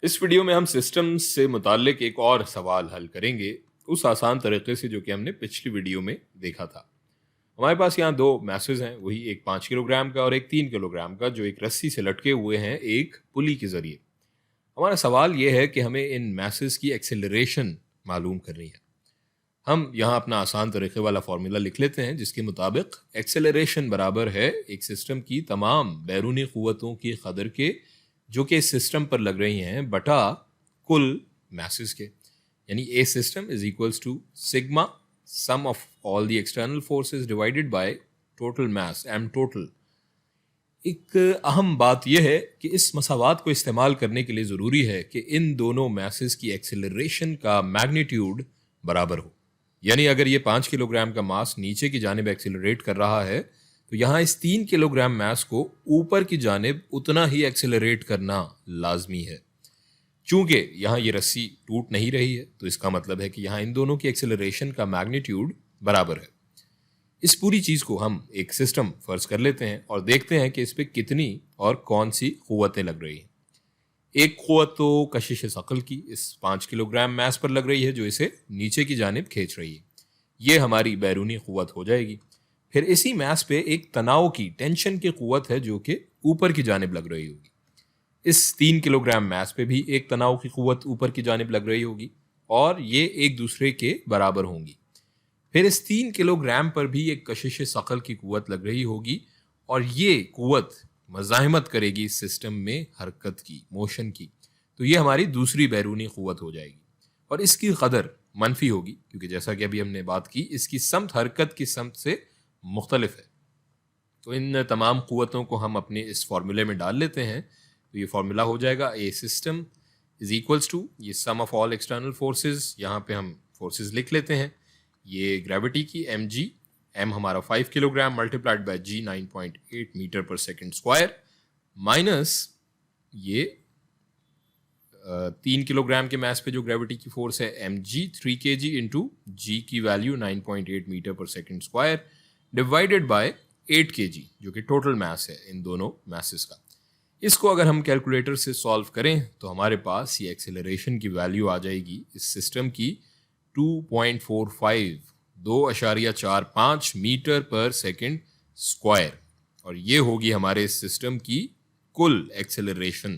اس video میں ہم system سے متعلق ایک اور سوال حل کریں گے اس آسان طریقے سے جو کہ ہم نے پچھلی ویڈیو میں دیکھا تھا۔ ہمارے پاس یہاں دو میسز ہیں، وہی ایک 5 کلو گرام کا اور ایک 3 کلو گرام کا، جو ایک رسی سے لٹکے ہوئے ہیں ایک پلی کے ذریعے۔ ہمارا سوال یہ ہے کہ ہمیں ان میسز کی ایکسیلریشن معلوم کرنی ہے۔ ہم یہاں اپنا آسان طریقے والا فارمولا لکھ لیتے ہیں جس کے مطابق ایکسیلریشن برابر ہے ایک سسٹم کی تمام بیرونی قوتوں کی قدر کے جو کہ اس سسٹم پر لگ رہی ہیں بٹا کل میسز کے، یعنی a system is equals to sigma sum of all the external forces divided by total mass M total. ایک اہم بات یہ ہے کہ اس مساوات کو استعمال کرنے کے لیے ضروری ہے کہ ان دونوں میسز کی ایکسیلریشن کا میگنیٹیوڈ برابر ہو، یعنی اگر یہ 5 کلو گرام کا ماس نیچے کی جانب ایکسیلریٹ کر رہا ہے تو یہاں اس 3 کلو گرام میس کو اوپر کی جانب اتنا ہی ایکسیلریٹ کرنا لازمی ہے۔ چونکہ یہاں یہ رسی ٹوٹ نہیں رہی ہے تو اس کا مطلب ہے کہ یہاں ان دونوں کی ایکسیلریشن کا میگنیٹیوڈ برابر ہے۔ اس پوری چیز کو ہم ایک سسٹم فرض کر لیتے ہیں اور دیکھتے ہیں کہ اس پہ کتنی اور کون سی قوتیں لگ رہی ہیں۔ ایک قوت تو کشش ثقل کی اس 5 کلو گرام میس پر لگ رہی ہے جو اسے نیچے کی جانب کھینچ رہی ہے، یہ ہماری بیرونی قوت ہو جائے گی۔ پھر اسی میس پہ ایک تناؤ کی ٹینشن کی قوت ہے جو کہ اوپر کی جانب لگ رہی ہوگی۔ اس 3 کلو گرام میس پہ بھی ایک تناؤ کی قوت اوپر کی جانب لگ رہی ہوگی اور یہ ایک دوسرے کے برابر ہوں گی۔ پھر اس 3 کلو گرام پر بھی ایک کشش ثقل کی قوت لگ رہی ہوگی اور یہ قوت مزاحمت کرے گی اس سسٹم میں حرکت کی، موشن کی، تو یہ ہماری دوسری بیرونی قوت ہو جائے گی اور اس کی قدر منفی ہوگی کیونکہ جیسا کہ ابھی ہم نے بات کی اس کی سمت حرکت کی سمت سے مختلف ہے۔ تو ان تمام قوتوں کو ہم اپنے اس فارمولے میں ڈال لیتے ہیں تو یہ فارمولا ہو جائے گا a system is equals to یہ sum of all external forces, یہاں پہ ہم فورسز لکھ لیتے ہیں، یہ گریوٹی کی ایم جی، ایم ہمارا 5 kilo gram multiplied by G 9.8 metre per second square, minus یہ 3 کلو گرام کے میس پہ جو گریوٹی کی فورس ہے ایم جی 3 کے جی انٹو جی کی value 9.8 metre per second square divided by 8 K جی جو کہ ٹوٹل میس ہے ان دونوں میسز کا۔ اس کو اگر ہم کیلکولیٹر سے سالو کریں تو ہمارے پاس یہ ایکسیلریشن کی ویلیو آ جائے گی اس سسٹم کی 2.45 2.45 میٹر پر سیکنڈ اسکوائر، اور یہ ہوگی ہمارے اس سسٹم کی کل ایکسیلریشن